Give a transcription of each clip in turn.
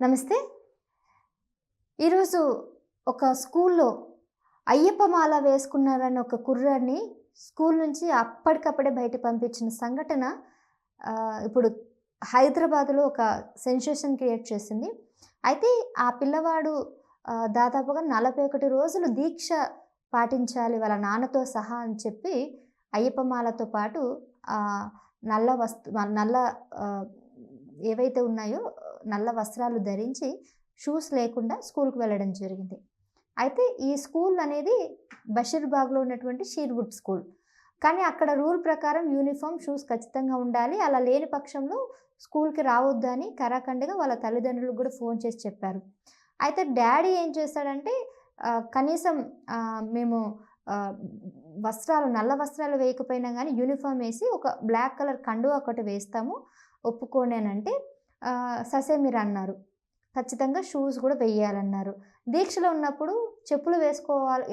నమస్తే. ఈరోజు ఒక స్కూల్‌లో అయ్యప్ప మాల వేసుకున్నారని ఒక కుర్రాడిని స్కూల్ నుంచి అప్పటికప్పుడే బయటికి పంపించిన సంఘటన ఇప్పుడు హైదరాబాద్‌లో ఒక సెన్సేషన్ క్రియేట్ చేసింది. అయితే ఆ పిల్లవాడు దాదాపుగా 41 రోజులు దీక్ష పాటించాలి వాళ్ళ నాన్నతో సహా అని చెప్పి అయ్యప్ప మాలతో పాటు ఆహ్, నల్ల వస్తు నల్ల ఆహ్, ఏవైతే ఉన్నాయో నల్ల వస్త్రాలు ధరించి షూస్ లేకుండా స్కూల్‌కి వెళ్ళడం జరిగింది. అయితే ఈ స్కూల్ అనేది బషీర్బాగ్‌లో ఉన్నటువంటి షీర్‌వుడ్ స్కూల్. కానీ అక్కడ రూల్ ప్రకారం యూనిఫార్మ్, షూస్ ఖచ్చితంగా ఉండాలి. అలా లేని పక్షంలో స్కూల్‌కి రావద్దని కరాఖండిగా వాళ్ళ తల్లిదండ్రులకు గూడా ఫోన్ చేసి చెప్పారు. అయితే డ్యాడీ ఏం చేశాడంటే కనీసం మేము ఆహ్, నల్ల వస్త్రాలు వేయకపోయినా గానీ యూనిఫార్మ్ ఏసి ఒక బ్లాక్ కలర్ కండువా ఒకటి వేస్తాము ఒప్పుకోండి అనంటే ససేమిరా అన్నారు. ఖచ్చితంగా షూస్ గూడా వెయ్యాలన్నారు. దీక్షలో ఉన్నప్పుడు చెప్పులు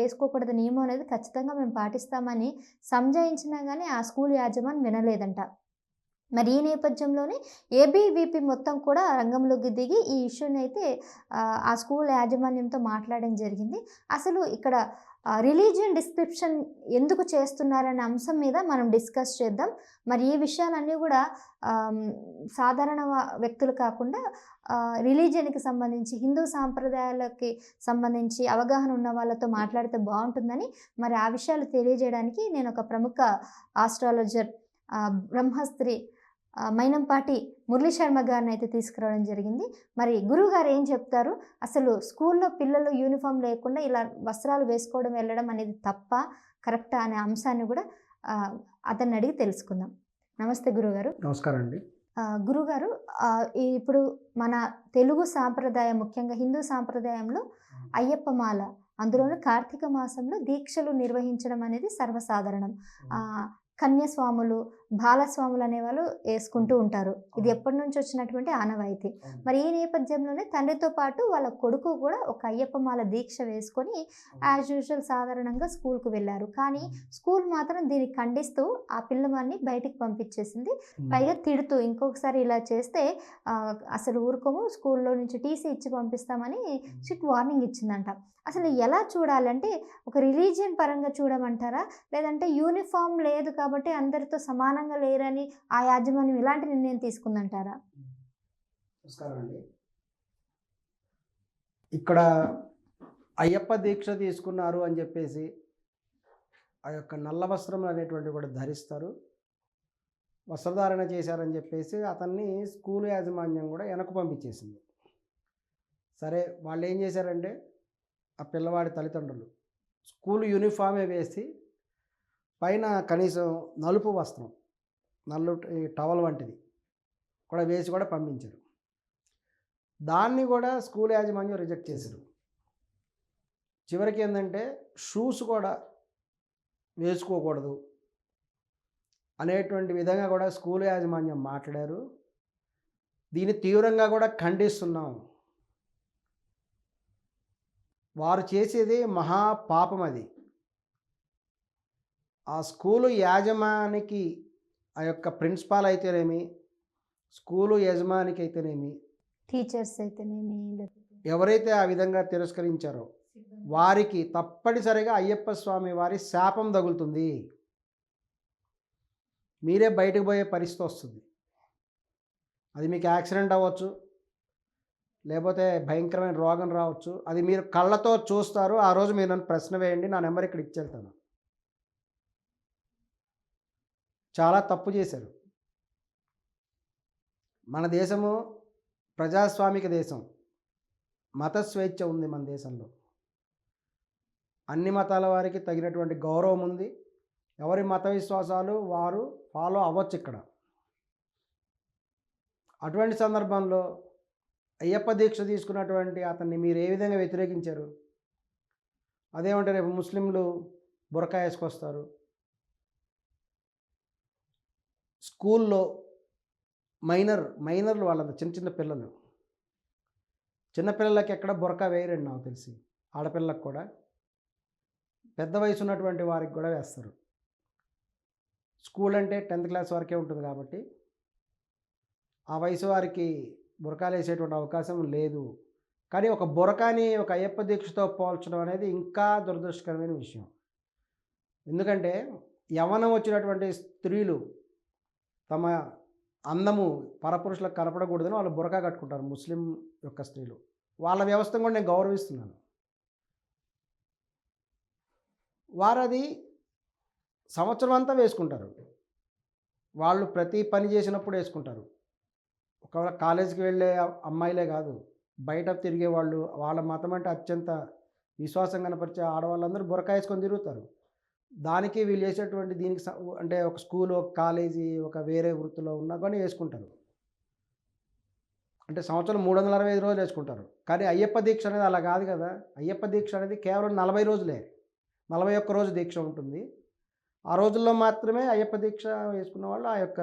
ఏసుకోకూడదు నియమం అనేది ఖచ్చితంగా మేము పాటిస్తామని సంజాయించినా గానీ ఆ స్కూల్ యాజమాన్యం వినలేదంట. మరి ఈ నేపథ్యంలోనే ఏబీవీపీ మొత్తం కూడా రంగంలోకి దిగి ఈ ఇష్యూనైతే ఆ స్కూల్ యాజమాన్యంతో మాట్లాడడం జరిగింది. అసలు ఇక్కడ రిలీజియన్ డిస్క్రిప్షన్ ఎందుకు చేస్తున్నారనే అంశం మీద మనం డిస్కస్ చేద్దాం. మరి ఈ విషయాలన్నీ గూడా సాధారణ వ్యక్తులు కాకుండా రిలీజియన్‌కి సంబంధించి, హిందూ సాంప్రదాయాలకి సంబంధించి అవగాహన ఉన్న వాళ్ళతో మాట్లాడితే బావుంటుందని, మరి ఆ విషయాలు తెలియజేయడానికి నేనొక ప్రముఖ ఆస్ట్రాలజర్ బ్రహ్మస్త్రి మైనంపాటి మురళీ శర్మ గారినైతే తీసుకురావడం జరిగింది. మరి గురువుగారు ఏం చెప్తారు? అసలు స్కూల్‌లో పిల్లలు యూనిఫార్మ్ లేకుండా ఇలా వస్త్రాలు వేసుకోవడం, వెళ్ళడం అనేది తప్పా? కరెక్టా? అనే అంశాన్ని గూడా అతన్ని అడిగి తెలుసుకుందాం. నమస్తే గురువుగారు. నమస్కారం అండి. గురువుగారు, ఇప్పుడు మన తెలుగు సాంప్రదాయం, ముఖ్యంగా హిందూ సాంప్రదాయంలో అయ్యప్ప మాల, అందులోనూ కార్తీక మాసంలో దీక్షలు నిర్వహించడం అనేది సర్వసాధారణం. కన్యస్వాములు, బాలస్వాములు అనేవాళ్ళు యేసుకుంటూ ఉంటారు. ఇది ఎప్పటినుంచో వచ్చినటువంటి ఆనవాయితీ. మరి ఈ నేపథ్యంలోనే తండ్రితో పాటు వాళ్ళ కొడుకు కూడా ఒక అయ్యప్ప మాల దీక్ష వేసుకొని యాజ్ యూజువల్ సాధారణంగా స్కూల్‌కి వెళ్లారు. కానీ స్కూల్ మాత్రం దీన్ని ఖండిస్తూ ఆ పిల్లవాడిని బయటికి పంపించేసింది. పైగా తిడుతూ ఇంకొకసారి ఇలా చేస్తే అసలు ఊరుకోము, స్కూల్‌లో నుంచి టీసీ ఇచ్చి పంపిస్తామని స్ట్రిక్ట్ వార్నింగ్ ఇచ్చిందంట. అసలు ఎలా చూడాలంటే ఒక రిలీజియన్ పరంగా చూడమంటారా? లేదంటే యూనిఫార్మ్ లేదు కాబట్టి అందరితో సమానంగా లేరని ఆ యాజమాన్యం ఇలాంటి నిర్ణయం తీసుకుందంటారా? నమస్కారం అండి. ఇక్కడ అయ్యప్ప దీక్ష తీసుకున్నారు అని చెప్పేసి ఆ యొక్క నల్ల వస్త్రములు అనేటువంటివి కూడా ధరిస్తారు. వస్త్రధారణ చేశారని చెప్పేసి అతన్ని స్కూల్ యాజమాన్యం కూడా వెనక్కు పంపించేసింది. సరే, వాళ్ళు ఏం చేశారంటే ఆ పిల్లవాడి తల్లిదండ్రులు స్కూల్ యూనిఫామే వేసి పైన కనీసం నలుపు వస్త్రం, నల్లటి టవల్ వంటిది కూడా వేసి కూడా పంపించారు. దాన్ని కూడా స్కూల్ యాజమాన్యం రిజెక్ట్ చేశారు. చివరికి ఏంటంటే షూస్ కూడా వేసుకోకూడదు అనేటువంటి విధంగా కూడా స్కూల్ యాజమాన్యం మాట్లాడారు. దీన్ని తీవ్రంగా కూడా ఖండిస్తున్నాం. వారు చేసేది మహా పాపం అది. ఆ స్కూలు యాజమానికి, ఆ యొక్క ప్రిన్సిపాల్ అయితేనేమి, స్కూలు యజమానికి అయితేనేమి, టీచర్స్ అయితేనేమి, ఎవరైతే ఆ విధంగా తిరస్కరించారో వారికి తప్పనిసరిగా అయ్యప్ప స్వామి వారి శాపం తగులుతుంది. మీరే బయటకు పోయే పరిస్థితి వస్తుంది. అది మీకు యాక్సిడెంట్ అవ్వచ్చు, లేకపోతే భయంకరమైన రోగం రావచ్చు. అది మీరు కళ్ళతో చూస్తారు. ఆ రోజు మీరు నన్ను ప్రశ్న వేయండి, నా నెంబర్ ఇక్కడ ఇచ్చేళ్తాను. చాలా తప్పు చేశారు. మన దేశము ప్రజాస్వామిక దేశం. మత స్వేచ్ఛ ఉంది మన దేశంలో. అన్ని మతాల వారికి తగినటువంటి గౌరవం ఉంది. ఎవరి మత విశ్వాసాలు వారు ఫాలో అవ్వచ్చు ఇక్కడ. అటువంటి సందర్భంలో అయ్యప్ప దీక్ష తీసుకున్నటువంటి అతన్ని మీరు ఏ విధంగా వ్యతిరేకించారు? అదేమంటే రేపు ముస్లింలు బురకా వేసుకొస్తారు. స్కూల్లో మైనర్లు వాళ్ళంతా చిన్న పిల్లలు, చిన్నపిల్లలకి ఎక్కడ బురకా వేయరండి నాకు తెలిసి. ఆడపిల్లలకు కూడా, పెద్ద వయసు ఉన్నటువంటి వారికి కూడా వేస్తారు. స్కూల్ అంటే 10th క్లాస్ వరకే ఉంటుంది కాబట్టి ఆ వయసు వారికి బురకాలు వేసేటువంటి అవకాశం లేదు. కానీ ఒక బురకాని ఒక అయ్యప్ప దీక్షతో పోల్చడం అనేది ఇంకా దురదృష్టకరమైన విషయం. ఎందుకంటే యవ్వనం వచ్చినటువంటి స్త్రీలు తమ అందము పరపురుషులకు కనపడకూడదని వాళ్ళు బురకా కట్టుకుంటారు ముస్లిం యొక్క స్త్రీలు. వాళ్ళ వ్యవస్థను కూడా నేను గౌరవిస్తున్నాను. వారది సంవత్సరం అంతా వేసుకుంటారు. వాళ్ళు ప్రతి పని చేసినప్పుడు వేసుకుంటారు. ఒకవేళ కాలేజీకి వెళ్ళే అమ్మాయిలే కాదు, బయట తిరిగే వాళ్ళు, వాళ్ళ మతం అంటే అత్యంత విశ్వాసం కనపరిచే ఆడవాళ్ళందరూ బురకా వేసుకొని తిరుగుతారు. దానికి వీళ్ళు చేసేటువంటి దీనికి అంటే ఒక స్కూల్, ఒక కాలేజీ, ఒక వేరే వృత్తిలో ఉన్నా కానీ వేసుకుంటారు. అంటే సంవత్సరం 365 రోజులు వేసుకుంటారు. కానీ అయ్యప్ప దీక్ష అనేది అలా కాదు కదా. అయ్యప్ప దీక్ష అనేది కేవలం 40 రోజులే. 41 రోజు దీక్ష ఉంటుంది. ఆ రోజుల్లో మాత్రమే అయ్యప్ప దీక్ష వేసుకున్న వాళ్ళు ఆ యొక్క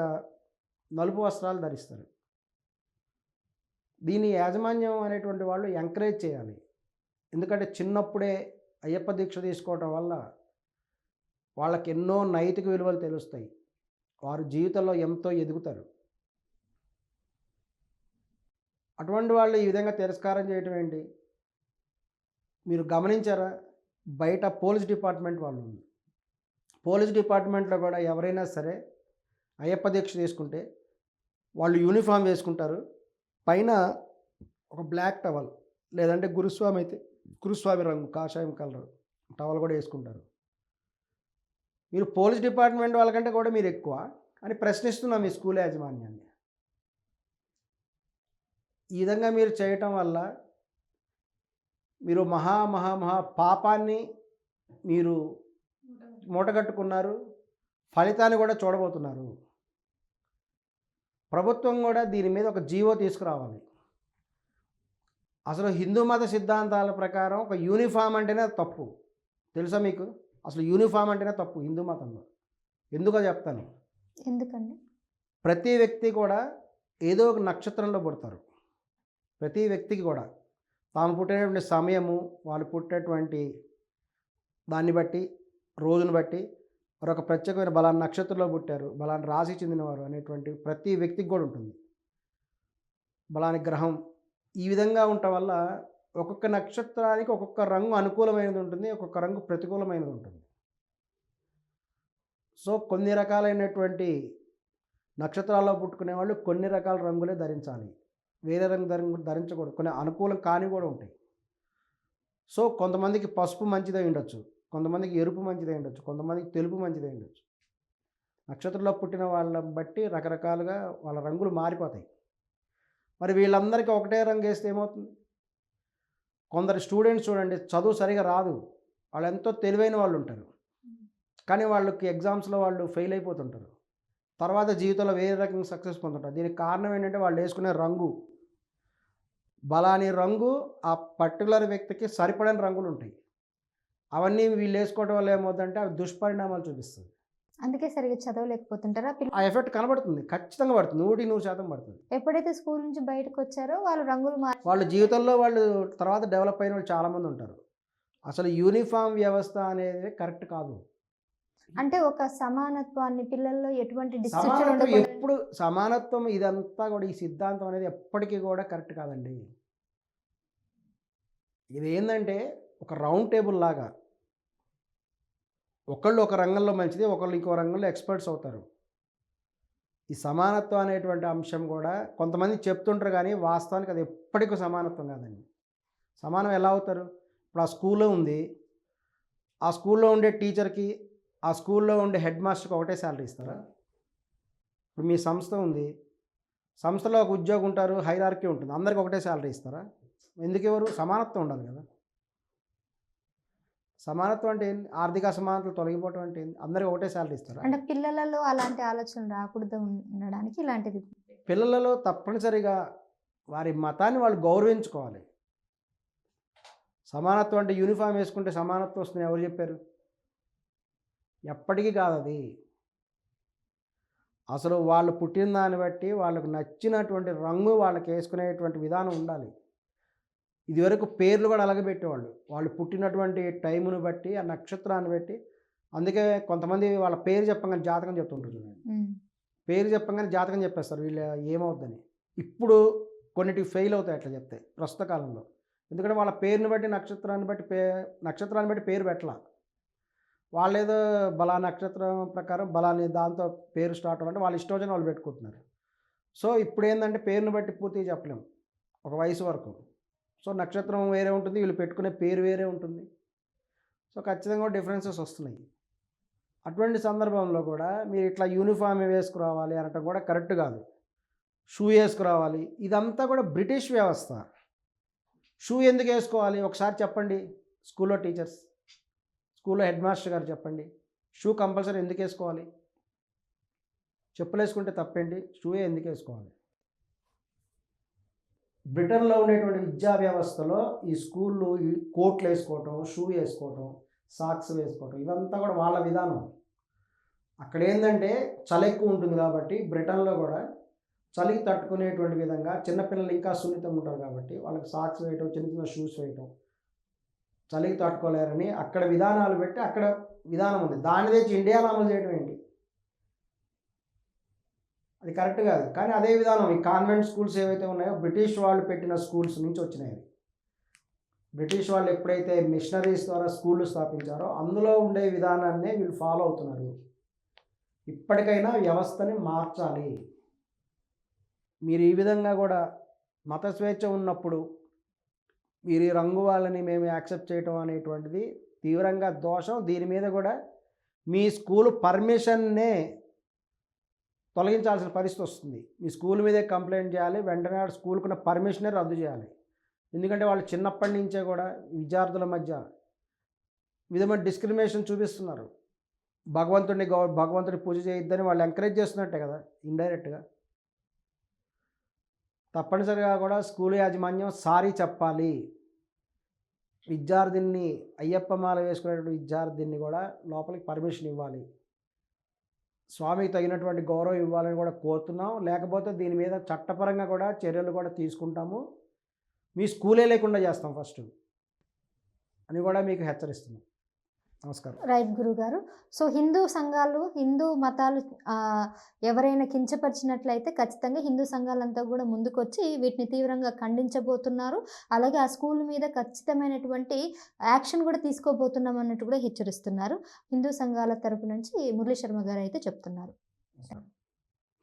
నలుపు వస్త్రాలు ధరిస్తారు. దీని యాజమాన్యం అనేటువంటి వాళ్ళు ఎంకరేజ్ చేయాలి. ఎందుకంటే చిన్నప్పుడే అయ్యప్ప దీక్ష తీసుకోవటం వల్ల వాళ్ళకి ఎన్నో నైతిక విలువలు తెలుస్తాయి. వారు జీవితంలో ఎంతో ఎదుగుతారు. అటువంటి వాళ్ళు ఈ విధంగా తిరస్కారం చేయటం ఏంటి? మీరు గమనించారా? బయట పోలీస్ డిపార్ట్మెంట్ వాళ్ళు ఉంది. పోలీస్ డిపార్ట్మెంట్లో కూడా ఎవరైనా సరే అయ్యప్ప దీక్ష తీసుకుంటే వాళ్ళు యూనిఫామ్ వేసుకుంటారు. పైన ఒక బ్లాక్ టవల్, లేదంటే గురుస్వామి అయితే గురుస్వామి రంగు కాషాయం కలర్ టవల్ కూడా వేసుకుంటారు. మీరు పోలీస్ డిపార్ట్మెంట్ వాళ్ళకంటే కూడా మీరు ఎక్కువ అని ప్రశ్నిస్తున్నాం మీ స్కూల్ యాజమాన్యాన్ని. ఈ విధంగా మీరు చేయటం వల్ల మీరు మహా మహా మహా పాపాన్ని మీరు మూటగట్టుకున్నారు. ఫలితాన్ని కూడా చూడబోతున్నారు. ప్రభుత్వం కూడా దీని మీద ఒక జీవో తీసుకురావాలి. అసలు హిందూ మత సిద్ధాంతాల ప్రకారం ఒక యూనిఫామ్ అంటేనే తప్పు. తెలుసా మీకు? అసలు యూనిఫామ్ అంటేనే తప్పు హిందూ మతంలో. ఎందుకో చెప్తాను. ఎందుకండి? ప్రతి వ్యక్తి కూడా ఏదో ఒక నక్షత్రంలో పుడతారు. ప్రతి వ్యక్తికి కూడా తాము పుట్టినటువంటి సమయము, వాళ్ళు పుట్టినటువంటి దాన్ని బట్టి, రోజును బట్టి మరొక ప్రత్యేకమైన బలాన్ని నక్షత్రంలో పుట్టారు, బలాన్ని రాశికి చెందినవారు అనేటువంటి ప్రతి వ్యక్తికి కూడా ఉంటుంది. బలాని గ్రహం ఈ విధంగా ఉండటం వల్ల ఒక్కొక్క నక్షత్రానికి ఒక్కొక్క రంగు అనుకూలమైనది ఉంటుంది, ఒక్కొక్క రంగు ప్రతికూలమైనది ఉంటుంది. సో కొన్ని రకాలైనటువంటి నక్షత్రాల్లో పుట్టుకునే వాళ్ళు కొన్ని రకాల రంగులే ధరించాలి. వేరే రంగు ధరించకూడదు. కొన్ని అనుకూలం కాని కూడా ఉంటాయి. సో కొంతమందికి పసుపు మంచిదై ఉండొచ్చు, కొంతమందికి ఎరుపు మంచిదై ఉండొచ్చు, కొంతమందికి తెలుపు మంచిదై ఉండొచ్చు. నక్షత్రంలో పుట్టిన వాళ్ళని బట్టి రకరకాలుగా వాళ్ళ రంగులు మారిపోతాయి. మరి వీళ్ళందరికీ ఒకటే రంగు వేస్తే ఏమవుతుంది? కొందరు స్టూడెంట్స్ చూడండి, చదువు సరిగా రాదు, వాళ్ళు ఎంతో తెలివైన వాళ్ళు ఉంటారు, కానీ వాళ్ళకి ఎగ్జామ్స్లో వాళ్ళు ఫెయిల్ అయిపోతుంటారు. తర్వాత జీవితంలో వేరే రకంగా సక్సెస్ పొందుతారు. దీనికి కారణం ఏంటంటే వాళ్ళు వేసుకునే రంగు. బలాని రంగు ఆ పర్టికులర్ వ్యక్తికి సరిపడని రంగులు ఉంటాయి. అవన్నీ వీళ్ళు వేసుకోవడం వల్ల ఏమవుతుందంటే అవి దుష్పరిణామాలు చూపిస్తుంది. అందుకే సరిగ్గా చదవలేకపోతుంటారా ఆ ఎఫెక్ట్ కనబడుతుంది, ఖచ్చితంగా పడుతుంది, 100% పడుతుంది. ఎప్పుడైతే స్కూల్ నుంచి బయటకు వచ్చారో వాళ్ళు రంగులు వాళ్ళ జీవితంలో వాళ్ళు తర్వాత డెవలప్ అయిన వాళ్ళు చాలామంది ఉంటారు. అసలు యూనిఫామ్ వ్యవస్థ అనేది కరెక్ట్ కాదు. అంటే ఒక సమానత్వాన్ని పిల్లల్లో ఎటువంటి సమానత్వం ఎప్పుడు సమానత్వం ఇదంతా కూడా ఈ సిద్ధాంతం అనేది ఎప్పటికీ కూడా కరెక్ట్ కాదండి. ఇది ఏంటంటే ఒక రౌండ్ టేబుల్ లాగా ఒకళ్ళు ఒక రంగంలో మంచిది, ఒకళ్ళు ఇంకో రంగంలో ఎక్స్పర్ట్స్ అవుతారు. ఈ సమానత్వం అనేటువంటి అంశం కూడా కొంతమంది చెప్తుంటారు, కానీ వాస్తవానికి అది ఎప్పటికీ సమానత్వం కాదండి. సమానం ఎలా అవుతారు? ఇప్పుడు ఆ స్కూల్లో ఉంది, ఆ స్కూల్లో ఉండే టీచర్కి ఆ స్కూల్లో ఉండే హెడ్ మాస్టర్కి ఒకటే శాలరీ ఇస్తారా? ఇప్పుడు మీ సంస్థ ఉంది, సంస్థలో ఒక ఉద్యోగం ఉంటారు, హైరార్కీ ఉంటుంది, అందరికి ఒకటే శాలరీ ఇస్తారా? ఎందుకు ఎవరు? సమానత్వం ఉండాలి కదా. సమానత్వం అంటే ఏంటి? ఆర్థిక అసమానతలు తొలగిపోవటం అంటే ఏంటి? అందరికి ఒకటే శాలరీ ఇస్తారా? అంటే పిల్లలలో అలాంటి ఆలోచన రాకూడదు ఉండడానికి ఇలాంటిది. పిల్లలలో తప్పనిసరిగా వారి మతాన్ని వాళ్ళు గౌరవించుకోవాలి. సమానత్వం అంటే యూనిఫామ్ వేసుకుంటే సమానత్వం వస్తుంది ఎవరు చెప్పారు? ఎప్పటికీ కాదు అది. అసలు వాళ్ళు పుట్టిన దాన్ని బట్టి వాళ్ళకు నచ్చినటువంటి రంగు వాళ్ళకి వేసుకునేటువంటి విధానం ఉండాలి. ఇదివరకు పేర్లు కూడా అలాగే పెట్టేవాళ్ళు, వాళ్ళు పుట్టినటువంటి టైమును బట్టి, ఆ నక్షత్రాన్ని బట్టి. అందుకే కొంతమంది వాళ్ళ పేరు చెప్పగానే జాతకం చెప్తుంటారు చూడండి. పేరు చెప్పగానే జాతకం చెప్పేస్తారు వీళ్ళు ఏమవుద్దని. ఇప్పుడు కొన్నిటికి ఫెయిల్ అవుతాయి అట్లా చెప్తే ప్రస్తుత కాలంలో. ఎందుకంటే వాళ్ళ పేరుని బట్టి నక్షత్రాన్ని బట్టి పేరు పెట్టలా. వాళ్ళేదో బలా నక్షత్రం ప్రకారం బలాని దాంతో పేరు స్టార్ట్ అవ్వాలంటే వాళ్ళ ఇష్టం వచ్చిన వాళ్ళు పెట్టుకుంటున్నారు. సో ఇప్పుడేందంటే పేరుని బట్టి పూర్తిగా చెప్పలేం ఒక వయసు వరకు. సో నక్షత్రం వేరే ఉంటుంది, వీళ్ళు పెట్టుకునే పేరు వేరే ఉంటుంది. సో ఖచ్చితంగా డిఫరెన్సెస్ వస్తున్నాయి. అటువంటి సందర్భంలో కూడా మీరు ఇట్లా యూనిఫామ్ వేసుకురావాలి అనటం కూడా కరెక్ట్ కాదు. షూ వేసుకురావాలి, ఇదంతా కూడా బ్రిటిష్ వ్యవస్థ. షూ ఎందుకు వేసుకోవాలి ఒకసారి చెప్పండి. స్కూల్లో టీచర్స్, స్కూల్లో హెడ్ మాస్టర్ గారు చెప్పండి, షూ కంపల్సరీ ఎందుకు వేసుకోవాలి? చెప్పులు వేసుకుంటే తప్పేంటి, షూయే ఎందుకు వేసుకోవాలి? బ్రిటన్లో ఉండేటువంటి విద్యా వ్యవస్థలో ఈ స్కూళ్ళు ఈ కోట్లు వేసుకోవటం, షూ వేసుకోవటం, సాక్స్ వేసుకోవటం, ఇదంతా కూడా వాళ్ళ విధానం. అక్కడ ఏంటంటే చలి ఎక్కువ ఉంటుంది కాబట్టి బ్రిటన్లో కూడా చలికి తట్టుకునేటువంటి విధంగా చిన్నపిల్లలు ఇంకా సున్నితంగా ఉంటారు కాబట్టి వాళ్ళకి సాక్స్ వేయటం, చిన్న చిన్న షూస్ వేయటం, చలికి తట్టుకోలేరని అక్కడ విధానాలు పెట్టి అక్కడ విధానం ఉంది. దాన్ని తెచ్చి ఇండియాలో అమలు చేయడం ఏంటి? అది కరెక్ట్ కాదు. కానీ అదే విధానం ఈ కాన్వెంట్ స్కూల్స్ ఏవైతే ఉన్నాయో బ్రిటిష్ వాళ్ళు పెట్టిన స్కూల్స్ నుంచి వచ్చినాయి. బ్రిటిష్ వాళ్ళు ఎప్పుడైతే మిషనరీస్ ద్వారా స్కూళ్ళు స్థాపించారో అందులో ఉండే విధానాన్నే వీళ్ళు ఫాలో అవుతున్నారు. ఇప్పటికైనా వ్యవస్థని మార్చాలి. మీరు ఈ విధంగా కూడా మత స్వేచ్ఛ ఉన్నప్పుడు మీరు ఈ రంగు వాళ్ళని మేము యాక్సెప్ట్ చేయటం అనేటువంటిది తీవ్రంగా దోషం. దీని మీద కూడా మీ స్కూల్ పర్మిషన్నే తొలగించాల్సిన పరిస్థితి వస్తుంది. మీ స్కూల్ మీదే కంప్లైంట్ చేయాలి, వెంటనే స్కూల్కున్న పర్మిషనే రద్దు చేయాలి. ఎందుకంటే వాళ్ళు చిన్నప్పటి నుంచే కూడా విద్యార్థుల మధ్య విధమైన డిస్క్రిమినేషన్ చూపిస్తున్నారు. భగవంతుడి పూజ చేయొద్దని వాళ్ళు ఎంకరేజ్ చేస్తున్నట్టే కదా ఇండైరెక్ట్గా. తప్పనిసరిగా కూడా స్కూల్ యాజమాన్యం సారీ చెప్పాలి. విద్యార్థిని అయ్యప్ప మాల వేసుకునేటువంటి విద్యార్థిని కూడా లోపలికి పర్మిషన్ ఇవ్వాలి. స్వామికి తగినటువంటి గౌరవం ఇవ్వాలని కూడా కోరుతున్నాం. లేకపోతే దీని మీద చట్టపరంగా కూడా చర్యలు కూడా తీసుకుంటాము. మీ స్కూలే లేకుండా చేస్తాం ఫస్ట్ అని కూడా మీకు హెచ్చరిస్తున్నాం. నమస్కారం. రైట్ గురుగారు. సో హిందూ సంఘాలు, హిందూ మతాలు ఎవరైనా కించపరిచినట్లయితే ఖచ్చితంగా హిందూ సంఘాలంతా కూడా ముందుకొచ్చి వీటిని తీవ్రంగా ఖండించబోతున్నారు. అలాగే ఆ స్కూల్ మీద ఖచ్చితమైనటువంటి యాక్షన్ కూడా తీసుకోబోతున్నాం అన్నట్టు కూడా హెచ్చరిస్తున్నారు. హిందూ సంఘాల తరపు నుంచి మురళీ శర్మ గారు అయితే చెప్తున్నారు.